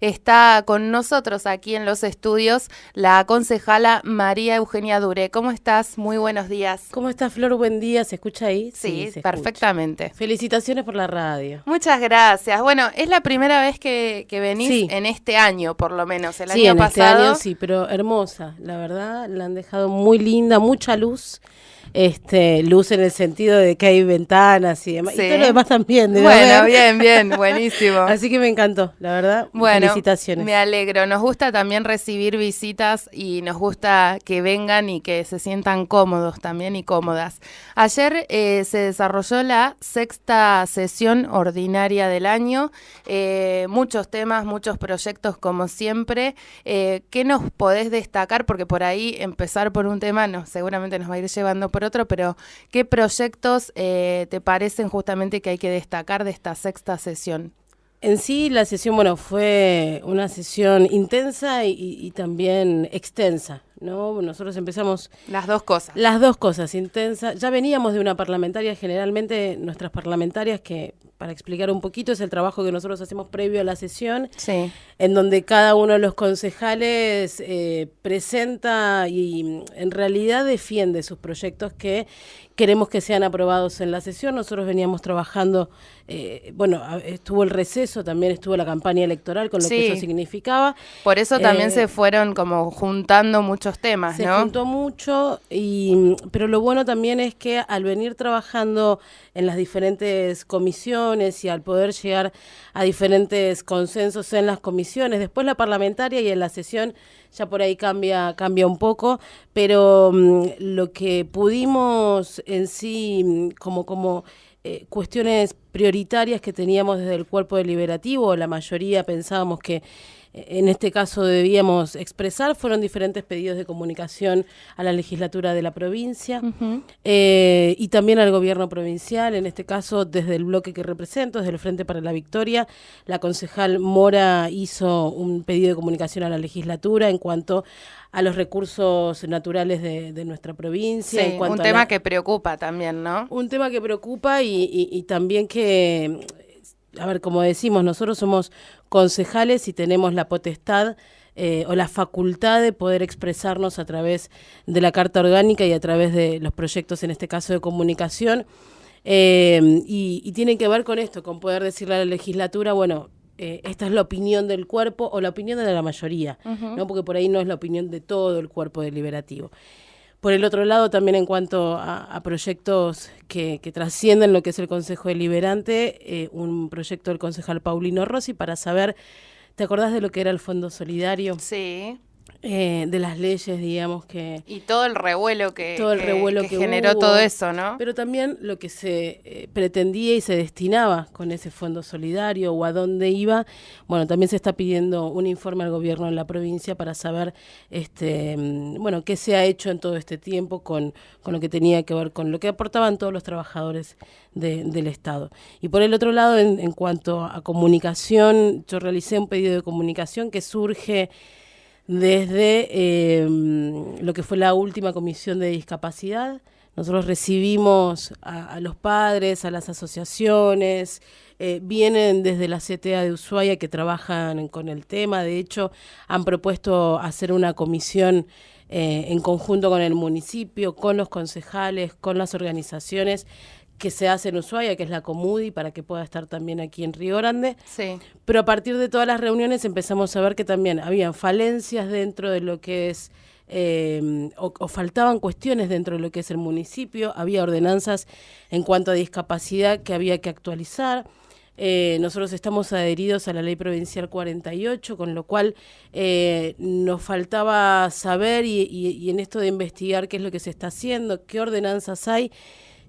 Está con nosotros aquí en los estudios la concejala María Eugenia Duré. ¿Cómo estás? Muy buenos días. ¿Cómo está, Flor? Buen día. ¿Se escucha ahí? Sí, Sí, se escucha. perfectamente. Felicitaciones por la radio. Muchas gracias. Bueno, es la primera vez que venís Sí, en este año, por lo menos. El sí, año en este año pasado, sí, pero hermosa. La verdad, la han dejado muy linda, mucha luz. Luz en el sentido de que hay ventanas y demás. Y todo lo sí. demás también debe Bueno, haber. bien, bien, buenísimo. Así que me encantó, la verdad. Bueno, me Felicitaciones. alegro. Nos gusta también recibir visitas y nos gusta que vengan y que se sientan cómodos también y cómodas. Ayer se desarrolló la sexta sesión ordinaria del año. Muchos temas, muchos proyectos como siempre. ¿Qué nos podés destacar? Porque por ahí empezar por un tema seguramente nos va a ir llevando por otro, pero ¿qué proyectos te parecen justamente que hay que destacar de esta sexta sesión? En sí, la sesión, bueno, fue una sesión intensa y también extensa, ¿no? Nosotros empezamos Las dos cosas. las dos cosas, intensa. Ya veníamos de una parlamentaria, generalmente nuestras parlamentarias, que para explicar un poquito es el trabajo que nosotros hacemos previo a la sesión, Sí. en donde cada uno de los concejales presenta y en realidad defiende sus proyectos que queremos que sean aprobados en la sesión. Nosotros veníamos trabajando, estuvo el receso, también estuvo la campaña electoral con lo que eso Sí, significaba. por eso también se Eh, fueron como juntando muchos temas, Se ¿no? juntó mucho, pero lo bueno también es que al venir trabajando en las diferentes comisiones y al poder llegar a diferentes consensos en las comisiones, después la parlamentaria y en la sesión ya por ahí cambia un poco, pero lo que pudimos en sí como cuestiones prioritarias que teníamos desde el cuerpo deliberativo, la mayoría pensábamos que en este caso debíamos expresar, fueron diferentes pedidos de comunicación a la legislatura de la provincia Ujú. y también al gobierno provincial, en este caso desde el bloque que represento, desde el Frente para la Victoria. La concejal Mora hizo un pedido de comunicación a la legislatura en cuanto a los recursos naturales de nuestra provincia, en Sí, un cuanto a tema la... que preocupa también, ¿no? Un tema que preocupa y también que, a ver, como decimos, nosotros somos concejales y tenemos la potestad o la facultad de poder expresarnos a través de la Carta Orgánica y a través de los proyectos, en este caso de comunicación, y tiene que ver con esto, con poder decirle a la legislatura, bueno, esta es la opinión del cuerpo o la opinión de la mayoría, Ujú. ¿no? Porque por ahí no es la opinión de todo el cuerpo deliberativo. Por el otro lado, también en cuanto a proyectos que trascienden lo que es el Consejo Deliberante, un proyecto del concejal Paulino Rossi para saber, ¿te acordás de lo que era el Fondo Solidario? Sí. De las leyes, digamos, que Y todo el revuelo que, todo el que, revuelo que que generó todo hubo, eso, ¿no? pero también lo que se pretendía y se destinaba con ese fondo solidario o a dónde iba. Bueno, también se está pidiendo un informe al gobierno de la provincia para saber bueno, qué se ha hecho en todo este tiempo con lo que tenía que ver con lo que aportaban todos los trabajadores del Estado. Y por el otro lado, en cuanto a comunicación, yo realicé un pedido de comunicación que surge desde lo que fue la última comisión de discapacidad. Nosotros recibimos a los padres, a las asociaciones, vienen desde la CTA de Ushuaia que trabajan con el tema, de hecho han propuesto hacer una comisión en conjunto con el municipio, con los concejales, con las organizaciones que se hace en Ushuaia, que es la Comudi, para que pueda estar también aquí en Río Grande. Sí. Pero a partir de todas las reuniones empezamos a ver que también habían falencias dentro de lo que es, o faltaban cuestiones dentro de lo que es el municipio, había ordenanzas en cuanto a discapacidad que había que actualizar. Nosotros estamos adheridos a la ley provincial 48, con lo cual nos faltaba saber y en esto de investigar qué es lo que se está haciendo, qué ordenanzas hay,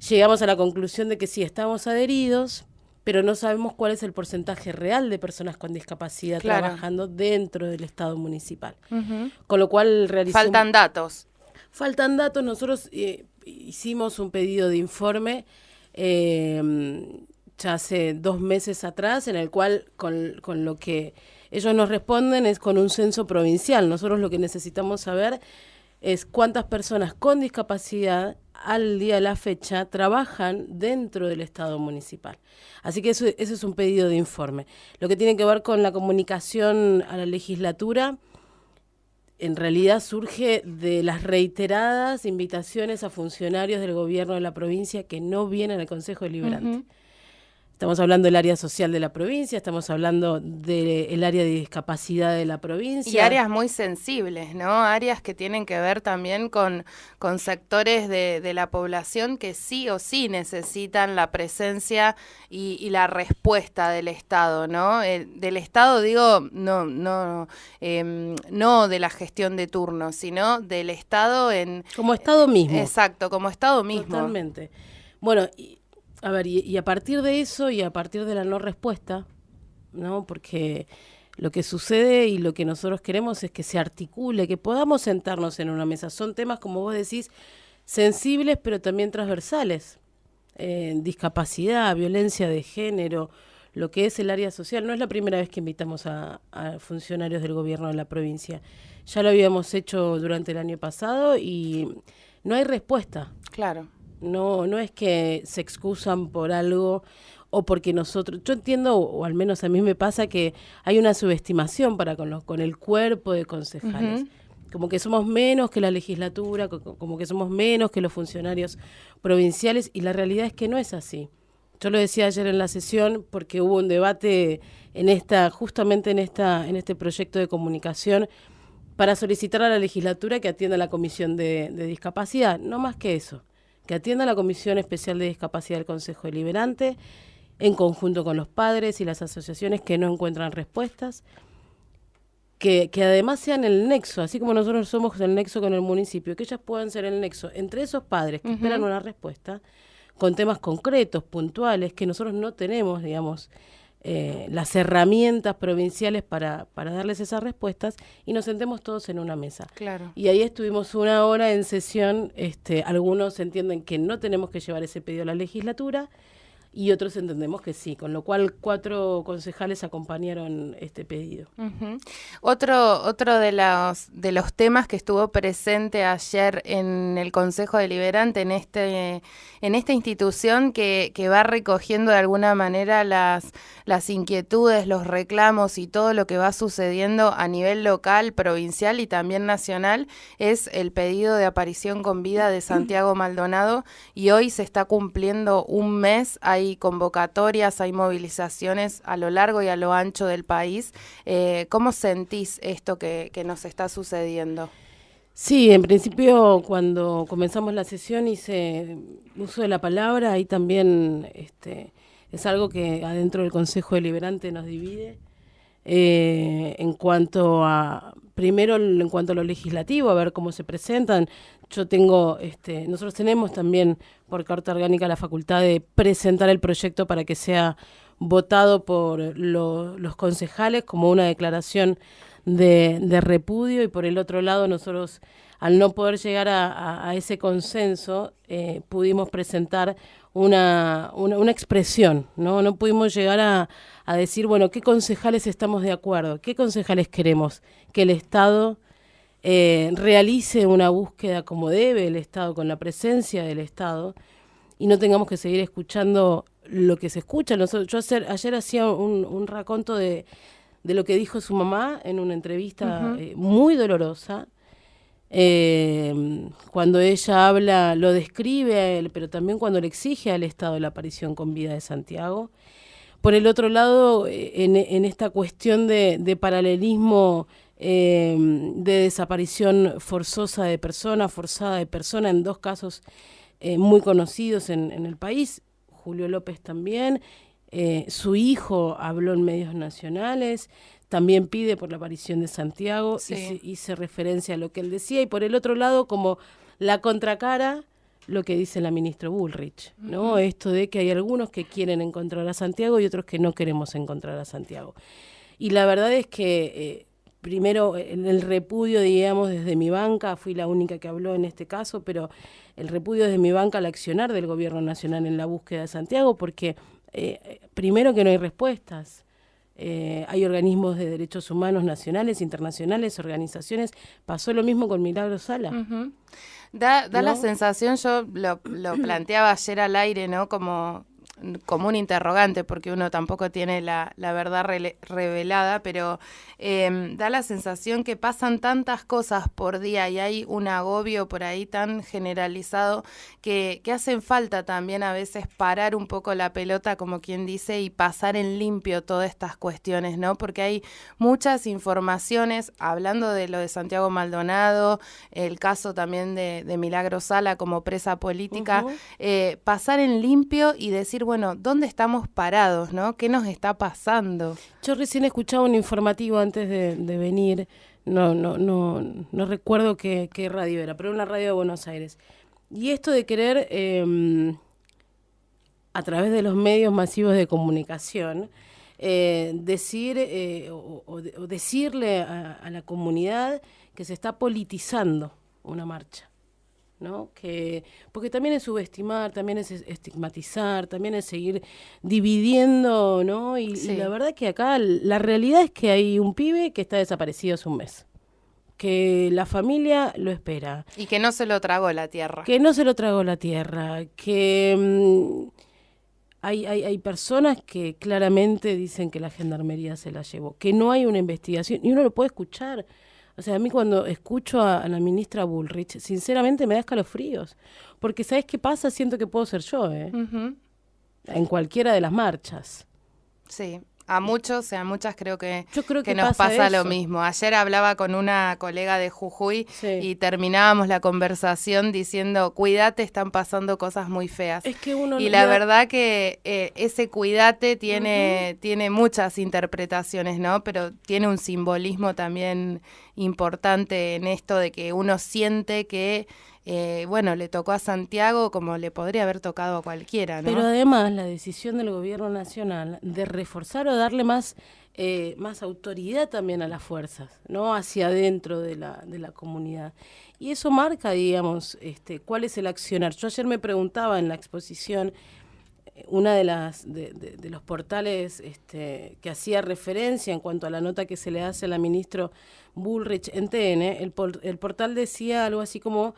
llegamos a la conclusión de que sí, estamos adheridos, pero no sabemos cuál es el porcentaje real de personas con discapacidad Claro. trabajando dentro del Estado municipal. Ujú. Con lo cual Faltan datos. faltan datos, nosotros hicimos un pedido de informe ya hace 2 meses atrás, en el cual con lo que ellos nos responden es con un censo provincial. Nosotros lo que necesitamos saber es cuántas personas con discapacidad al día de la fecha trabajan dentro del Estado municipal. Así que eso es un pedido de informe. Lo que tiene que ver con la comunicación a la legislatura, en realidad surge de las reiteradas invitaciones a funcionarios del gobierno de la provincia que no vienen al Consejo Deliberante. Estamos hablando del área social de la provincia, estamos hablando del área de discapacidad de la provincia. Y áreas muy sensibles, ¿no? Áreas que tienen que ver también con sectores de la población que sí o sí necesitan la presencia y la respuesta del Estado, ¿no? Del Estado, digo, no de la gestión de turno, sino del Estado como Estado mismo. Exacto, como Estado mismo. Totalmente. Bueno, a ver, y a partir de eso y a partir de la no respuesta, ¿no? Porque lo que sucede y lo que nosotros queremos es que se articule, que podamos sentarnos en una mesa. Son temas, como vos decís, sensibles pero también transversales. Discapacidad, violencia de género, lo que es el área social. No es la primera vez que invitamos a funcionarios del gobierno de la provincia. Ya lo habíamos hecho durante el año pasado y no hay respuesta. Claro. No es que se excusan por algo o porque nosotros... Yo entiendo, o al menos a mí me pasa, que hay una subestimación para con el cuerpo de concejales. Como que somos menos que la legislatura, como que somos menos que los funcionarios provinciales, y la realidad es que no es así. Yo lo decía ayer en la sesión porque hubo un debate justamente en este proyecto de comunicación para solicitar a la legislatura que atienda la Comisión de Discapacidad, no más que eso, que atienda la Comisión Especial de Discapacidad del Consejo Deliberante, en conjunto con los padres y las asociaciones que no encuentran respuestas, que además sean el nexo, así como nosotros somos el nexo con el municipio, que ellas puedan ser el nexo entre esos padres que esperan una respuesta, con temas concretos, puntuales, que nosotros no tenemos, digamos, las herramientas provinciales para darles esas respuestas, y nos sentemos todos en una mesa. Claro. Y ahí estuvimos 1 hora en sesión. Algunos entienden que no tenemos que llevar ese pedido a la legislatura y otros entendemos que sí, con lo cual 4 concejales acompañaron este pedido. Otro de los temas que estuvo presente ayer en el Consejo Deliberante, en esta institución que va recogiendo de alguna manera las inquietudes, los reclamos y todo lo que va sucediendo a nivel local, provincial y también nacional, es el pedido de aparición con vida de Santiago Maldonado, y hoy se está cumpliendo un mes. Hay convocatorias, hay movilizaciones a lo largo y a lo ancho del país. ¿Cómo sentís esto que nos está sucediendo? Sí, en principio cuando comenzamos la sesión hice uso de la palabra, ahí también es algo que adentro del Consejo Deliberante nos divide. En cuanto a lo legislativo, a ver cómo se presentan. Nosotros tenemos también por carta orgánica la facultad de presentar el proyecto para que sea votado por los concejales como una declaración de repudio, y por el otro lado nosotros, al no poder llegar a ese consenso, pudimos presentar una expresión, ¿no? No pudimos llegar a decir, bueno, ¿qué concejales estamos de acuerdo? ¿Qué concejales queremos? Que el Estado realice una búsqueda como debe el Estado, con la presencia del Estado, y no tengamos que seguir escuchando lo que se escucha. Yo ayer hacía un raconto de lo que dijo su mamá en una entrevista muy dolorosa. Cuando ella habla, lo describe a él, pero también cuando le exige al Estado la aparición con vida de Santiago. Por el otro lado, en esta cuestión de paralelismo, de desaparición forzada de persona, en 2 casos muy conocidos en el país, Julio López también, su hijo habló en medios nacionales, también pide por la aparición de Santiago, sí. Hice referencia a lo que él decía, y por el otro lado, como la contracara, lo que dice la ministra Bullrich, ¿no? Esto de que hay algunos que quieren encontrar a Santiago y otros que no queremos encontrar a Santiago. Y la verdad es que, primero, en el repudio, digamos, desde mi banca, fui la única que habló en este caso, pero el repudio desde mi banca al accionar del Gobierno Nacional en la búsqueda de Santiago, porque primero que no hay respuestas. hay organismos de derechos humanos nacionales, internacionales, organizaciones. Pasó lo mismo con Milagro Sala. Uh-huh. Da ¿No? la sensación, yo lo planteaba ayer al aire, ¿no? Como un interrogante, porque uno tampoco tiene la verdad revelada, pero da la sensación que pasan tantas cosas por día y hay un agobio por ahí tan generalizado que hacen falta también a veces parar un poco la pelota, como quien dice, y pasar en limpio todas estas cuestiones, ¿no? Porque hay muchas informaciones, hablando de lo de Santiago Maldonado, el caso también de Milagro Sala como presa política, pasar en limpio y decir, bueno, ¿dónde estamos parados, no? ¿Qué nos está pasando? Yo recién escuchaba un informativo antes de venir, no recuerdo qué radio era, pero una radio de Buenos Aires. Y esto de querer, a través de los medios masivos de comunicación, decir o decirle a la comunidad que se está politizando una marcha. ¿No? Porque también es subestimar, también es estigmatizar, también es seguir dividiendo, ¿no? Y la verdad que acá la realidad es que hay un pibe que está desaparecido hace un mes, que la familia lo espera. Y que no se lo tragó la tierra. Que no se lo tragó la tierra, que hay personas que claramente dicen que la gendarmería se la llevó, que no hay una investigación, y uno lo puede escuchar. O sea, a mí cuando escucho a la ministra Bullrich, sinceramente me da escalofríos. Porque ¿sabes qué pasa? Siento que puedo ser yo, Uh-huh. En cualquiera de las marchas. Sí, a muchos y a muchas creo que que nos pasa eso. lo mismo. Ayer hablaba con una colega de Jujuy Sí. y terminábamos la conversación diciendo, cuídate, están pasando cosas muy feas. Es que uno y la verdad que ese cuídate tiene muchas interpretaciones, ¿no? Pero tiene un simbolismo también importante en esto de que uno siente que bueno, le tocó a Santiago como le podría haber tocado a cualquiera, ¿no? Pero además la decisión del gobierno nacional de reforzar o darle más autoridad también a las fuerzas, ¿no? Hacia adentro de la comunidad. Y eso marca, digamos, cuál es el accionar. Yo ayer me preguntaba en la exposición, una de los portales que hacía referencia en cuanto a la nota que se le hace a la ministra Bullrich en TN, el portal decía algo así como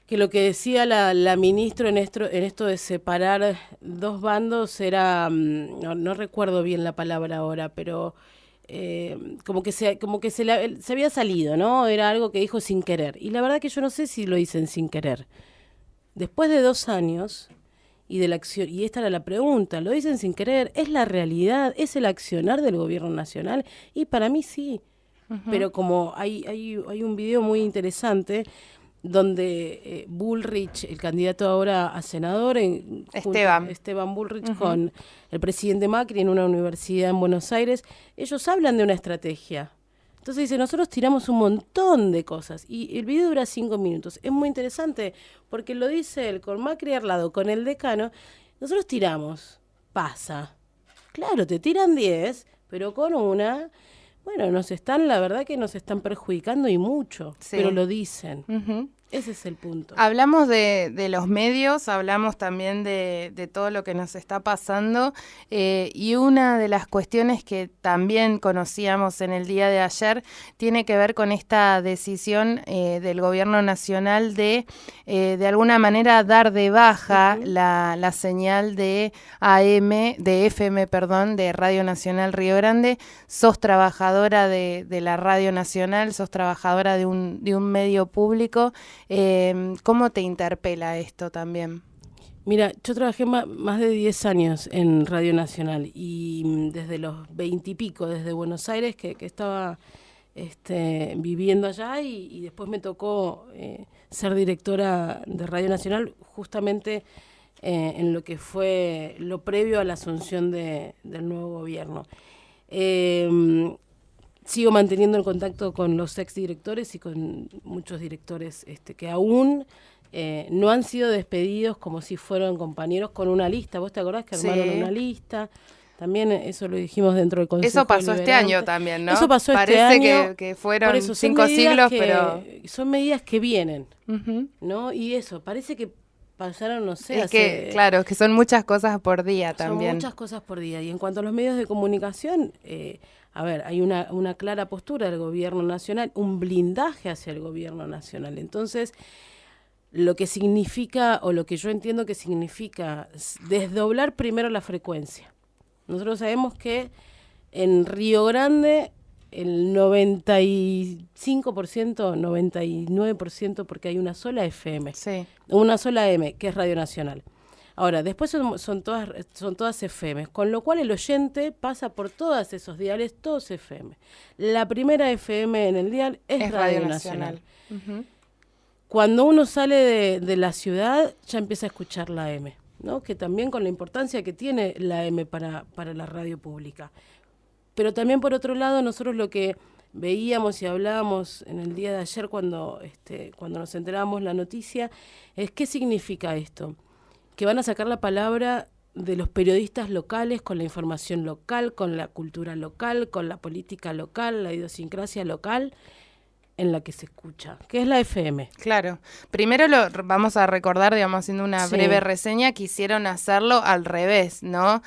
que lo que decía la ministra en esto de separar dos bandos era, no recuerdo bien la palabra ahora, pero como que se había salido, ¿no? Era algo que dijo sin querer. Y la verdad que yo no sé si lo dicen sin querer. Después de 2 años y de la acción, y esta era la pregunta, ¿lo dicen sin querer? ¿Es la realidad? ¿Es el accionar del gobierno nacional? Y para mí sí. Uh-huh. Pero como hay un video muy interesante donde Bullrich, el candidato ahora a senador, Esteban Bullrich, uh-huh, con el presidente Macri en una universidad en Buenos Aires, ellos hablan de una estrategia. Entonces dice, nosotros tiramos un montón de cosas y el video dura 5 minutos. Es muy interesante porque lo dice él con Macri al lado, con el decano, nosotros tiramos, pasa. Claro, te tiran 10, pero con una... Bueno, la verdad que nos están perjudicando y mucho, sí, pero lo dicen. Uh-huh. Ese es el punto. Hablamos de los medios, hablamos también de todo lo que nos está pasando y una de las cuestiones que también conocíamos en el día de ayer tiene que ver con esta decisión del gobierno nacional de alguna manera dar de baja, uh-huh, la señal de FM, de Radio Nacional Río Grande. Sos trabajadora de la Radio Nacional, sos trabajadora de un medio público. ¿Cómo te interpela esto también? Mira, yo trabajé más de 10 años en Radio Nacional y desde los 20 y pico, desde Buenos Aires, que estaba viviendo allá y después me tocó ser directora de Radio Nacional justamente en lo que fue lo previo a la asunción del nuevo gobierno. Sigo manteniendo el contacto con los exdirectores y con muchos directores que aún no han sido despedidos como si fueron compañeros con una lista. ¿Vos te acordás que armaron una lista? También eso lo dijimos dentro del Consejo Eso pasó Deliberante. este año también, ¿no? Eso pasó Parece este año. Que fueron 5 siglos, pero... Son medidas que vienen, uh-huh, ¿no? Y eso, parece que pasaron, no sé, Es que, claro, es que son muchas cosas por día también. Son muchas cosas por día. Y en cuanto a los medios de comunicación, a ver, hay una clara postura del gobierno nacional, un blindaje hacia el gobierno nacional. Entonces, lo que significa, o lo que yo entiendo que significa, desdoblar primero la frecuencia. Nosotros sabemos que en Río Grande el 95%, 99%, porque hay una sola FM, Sí. una sola M, que es Radio Nacional. Ahora, después son todas FM, con lo cual el oyente pasa por todos esos diales, todos FM. La primera FM en el dial es Radio Nacional. Uh-huh. Cuando uno sale de la ciudad, ya empieza a escuchar la M, ¿no? Que también con la importancia que tiene la M para la radio pública. Pero también, por otro lado, nosotros lo que veíamos y hablábamos en el día de ayer cuando nos enterábamos la noticia, es qué significa esto. Que van a sacar la palabra de los periodistas locales con la información local, con la cultura local, con la política local, la idiosincrasia local en la que se escucha, que es la FM. Claro. Primero lo vamos a recordar, digamos, haciendo una breve reseña, quisieron hacerlo al revés, ¿no?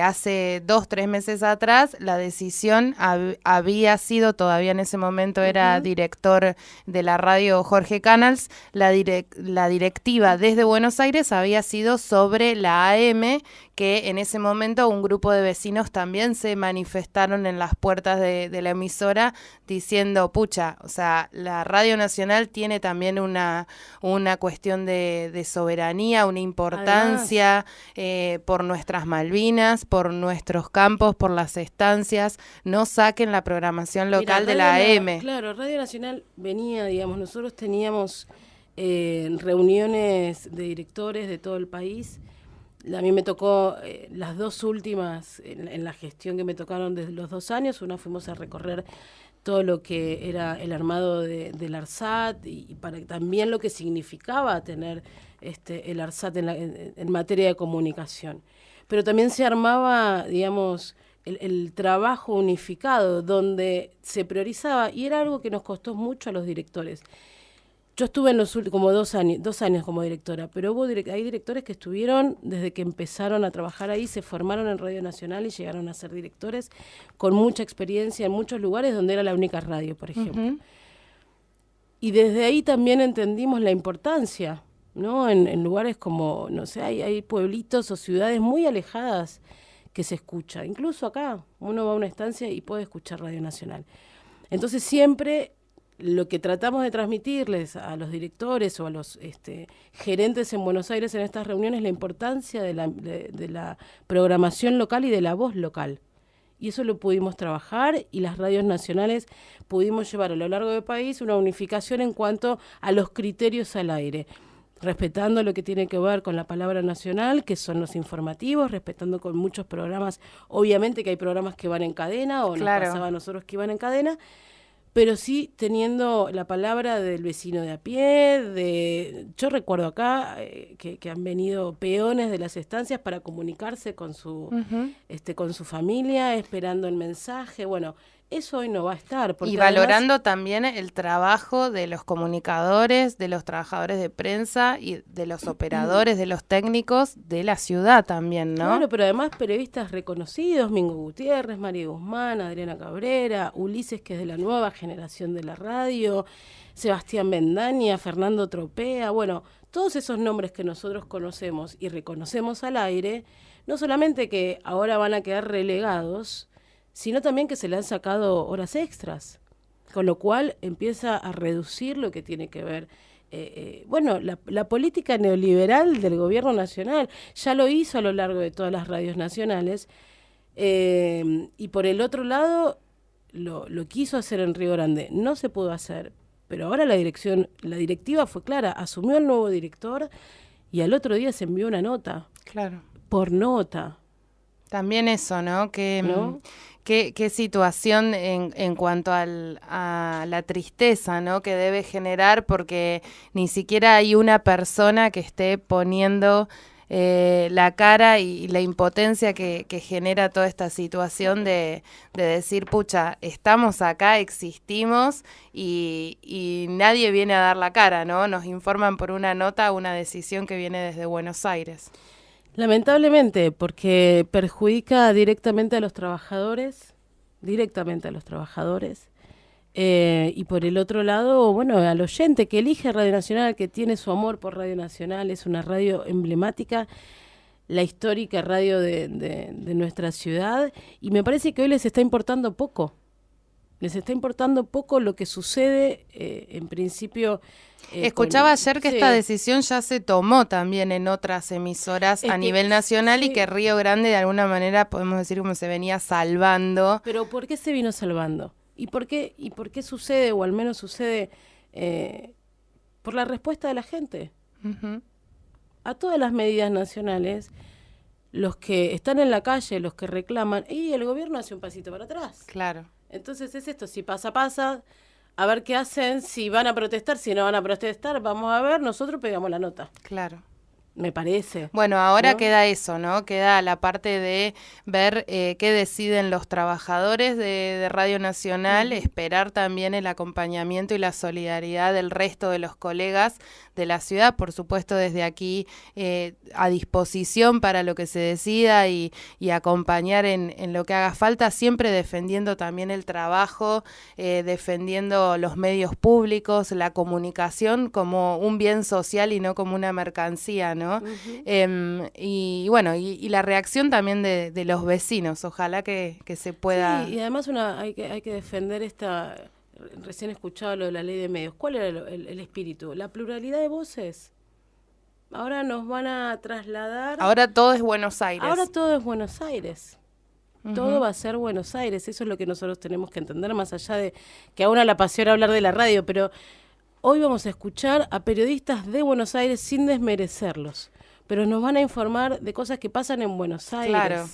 Hace 2-3 meses atrás la decisión había sido, todavía en ese momento era director de la radio Jorge Canals, la directiva desde Buenos Aires había sido sobre la AM, que en ese momento un grupo de vecinos también se manifestaron en las puertas de la emisora diciendo, pucha, o sea, la Radio Nacional tiene también una cuestión de soberanía, una importancia por nuestras Malvinas, por nuestros campos, por las estancias. No saquen la programación local de la AM. Claro, Radio Nacional venía, digamos, nosotros teníamos reuniones de directores de todo el país. A mí me tocó las dos últimas en la gestión que me tocaron desde los 2 años. Una fuimos a recorrer todo lo que era el armado del ARSAT y para también lo que significaba tener el ARSAT en materia de comunicación. Pero también se armaba, digamos, el trabajo unificado donde se priorizaba y era algo que nos costó mucho a los directores. Yo estuve en los últimos como 2 años como directora, pero hay directores que estuvieron desde que empezaron a trabajar ahí, se formaron en Radio Nacional y llegaron a ser directores con mucha experiencia en muchos lugares donde era la única radio, por ejemplo. Uh-huh. Y desde ahí también entendimos la importancia, ¿no? En lugares como, no sé, hay pueblitos o ciudades muy alejadas que se escucha. Incluso acá uno va a una estancia y puede escuchar Radio Nacional. Entonces siempre lo que tratamos de transmitirles a los directores o a los gerentes en Buenos Aires en estas reuniones es la importancia de la programación local y de la voz local. Y eso lo pudimos trabajar y las radios nacionales pudimos llevar a lo largo del país una unificación en cuanto a los criterios al aire, respetando lo que tiene que ver con la palabra nacional, que son los informativos, respetando con muchos programas, obviamente que hay programas que van en cadena o nos pasaba a nosotros que iban en cadena, pero sí teniendo la palabra del vecino de a pie, yo recuerdo acá que han venido peones de las estancias para comunicarse con su familia, esperando el mensaje, bueno, eso hoy no va a estar. Y valorando también el trabajo de los comunicadores, de los trabajadores de prensa y de los operadores, de los técnicos de la ciudad también, ¿no? Claro, pero además periodistas reconocidos, Mingo Gutiérrez, María Guzmán, Adriana Cabrera, Ulises, que es de la nueva generación de la radio, Sebastián Bendaña, Fernando Tropea, bueno, todos esos nombres que nosotros conocemos y reconocemos al aire, no solamente que ahora van a quedar relegados, sino también que se le han sacado horas extras, con lo cual empieza a reducir lo que tiene que ver, la política neoliberal del gobierno nacional, ya lo hizo a lo largo de todas las radios nacionales, y por el otro lado, lo quiso hacer en Río Grande, no se pudo hacer, pero ahora la directiva fue clara, asumió el nuevo director y al otro día se envió una nota. Claro. Por nota. También eso, ¿no? Qué situación en cuanto a la tristeza, ¿no? Que debe generar porque ni siquiera hay una persona que esté poniendo la cara y la impotencia que genera toda esta situación de decir, pucha, estamos acá, existimos y nadie viene a dar la cara, ¿no? Nos informan por una nota una decisión que viene desde Buenos Aires. Lamentablemente, porque perjudica directamente a los trabajadores, y por el otro lado, bueno, al oyente que elige Radio Nacional, que tiene su amor por Radio Nacional, es una radio emblemática, la histórica radio de nuestra ciudad, y me parece que hoy les está importando poco. Les está importando poco lo que sucede, en principio. Escuchaba ayer que esta decisión ya se tomó también en otras emisoras a nivel nacional y que Río Grande de alguna manera podemos decir como se venía salvando. Pero ¿por qué se vino salvando? ¿Y por qué sucede, o al menos sucede, por la respuesta de la gente? Uh-huh. A todas las medidas nacionales, los que están en la calle, los que reclaman, y el gobierno hace un pasito para atrás. Claro. Entonces es esto, si pasa, a ver qué hacen, si van a protestar, si no van a protestar, vamos a ver, nosotros pegamos la nota. Claro. Me parece. Bueno, ahora ¿no? queda eso, ¿no? Queda la parte de ver qué deciden los trabajadores de Radio Nacional, esperar también el acompañamiento y la solidaridad del resto de los colegas de la ciudad, por supuesto desde aquí a disposición para lo que se decida y acompañar en lo que haga falta, siempre defendiendo también el trabajo, defendiendo los medios públicos, la comunicación como un bien social y no como una mercancía, ¿no? Uh-huh. Y bueno, y la reacción también de los vecinos, ojalá que se pueda... Sí, y además hay que defender esta... Recién escuchaba lo de la ley de medios. ¿Cuál era el espíritu? La pluralidad de voces. Ahora nos van a trasladar... Ahora todo es Buenos Aires. Ahora todo es Buenos Aires. Uh-huh. Todo va a ser Buenos Aires. Eso es lo que nosotros tenemos que entender, más allá de que a uno le apasiona hablar de la radio, pero hoy vamos a escuchar a periodistas de Buenos Aires sin desmerecerlos. Pero nos van a informar de cosas que pasan en Buenos Aires. Claro.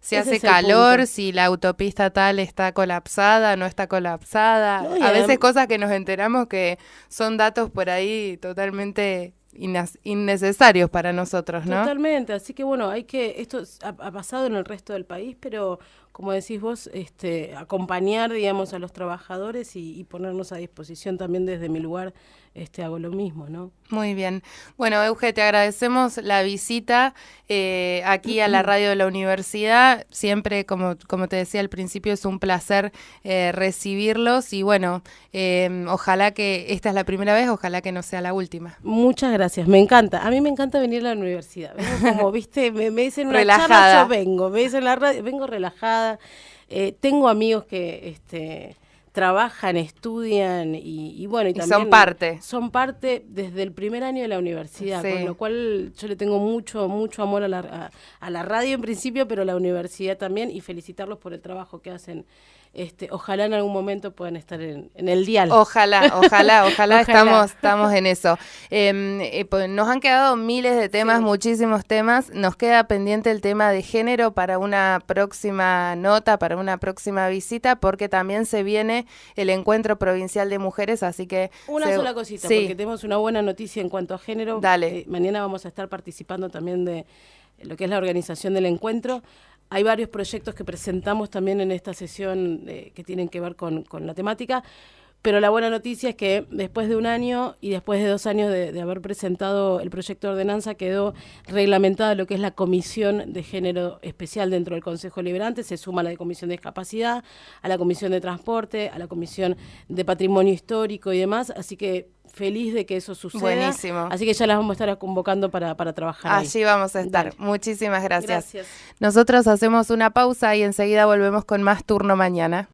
Si hace calor, si la autopista tal está colapsada, no está colapsada. No, a veces cosas que nos enteramos que son datos por ahí totalmente innecesarios para nosotros, ¿no? Totalmente, así que bueno, esto ha pasado en el resto del país, pero como decís vos, acompañar, digamos, a los trabajadores y ponernos a disposición también desde mi lugar, hago lo mismo, ¿no? Muy bien. Bueno, Euge, te agradecemos la visita aquí a la radio de la universidad. Siempre, como te decía al principio, es un placer recibirlos y bueno, ojalá que esta es la primera vez, ojalá que no sea la última. Muchas gracias, me encanta. A mí me encanta venir a la universidad. Vengo como, viste, me dicen una relajada. Charla, yo vengo. Me dicen la radio, vengo relajada. Tengo amigos que trabajan, estudian y bueno, y también son parte desde el primer año de la universidad, sí. Con lo cual yo le tengo mucho amor a la radio en principio, pero a la universidad también, y felicitarlos por el trabajo que hacen. Ojalá en algún momento puedan estar en el dial. Ojalá estamos en eso. Nos han quedado miles de temas, sí. Muchísimos temas. Nos queda pendiente el tema de género para una próxima nota, para una próxima visita, porque también se viene el Encuentro Provincial de Mujeres, así que... Una sola cosita, sí. Porque tenemos una buena noticia en cuanto a género. Dale. Mañana vamos a estar participando también de lo que es la organización del encuentro. Hay varios proyectos que presentamos también en esta sesión que tienen que ver con la temática, pero la buena noticia es que después de un año y después de 2 años de haber presentado el proyecto de ordenanza, quedó reglamentada lo que es la Comisión de Género Especial dentro del Consejo Deliberante. Se suma a la de Comisión de Discapacidad, a la Comisión de Transporte, a la Comisión de Patrimonio Histórico y demás, así que feliz de que eso suceda. Buenísimo. Así que ya las vamos a estar convocando para trabajar. Allí vamos a estar. Dale. Muchísimas gracias. Nosotros hacemos una pausa y enseguida volvemos con más Turno Mañana.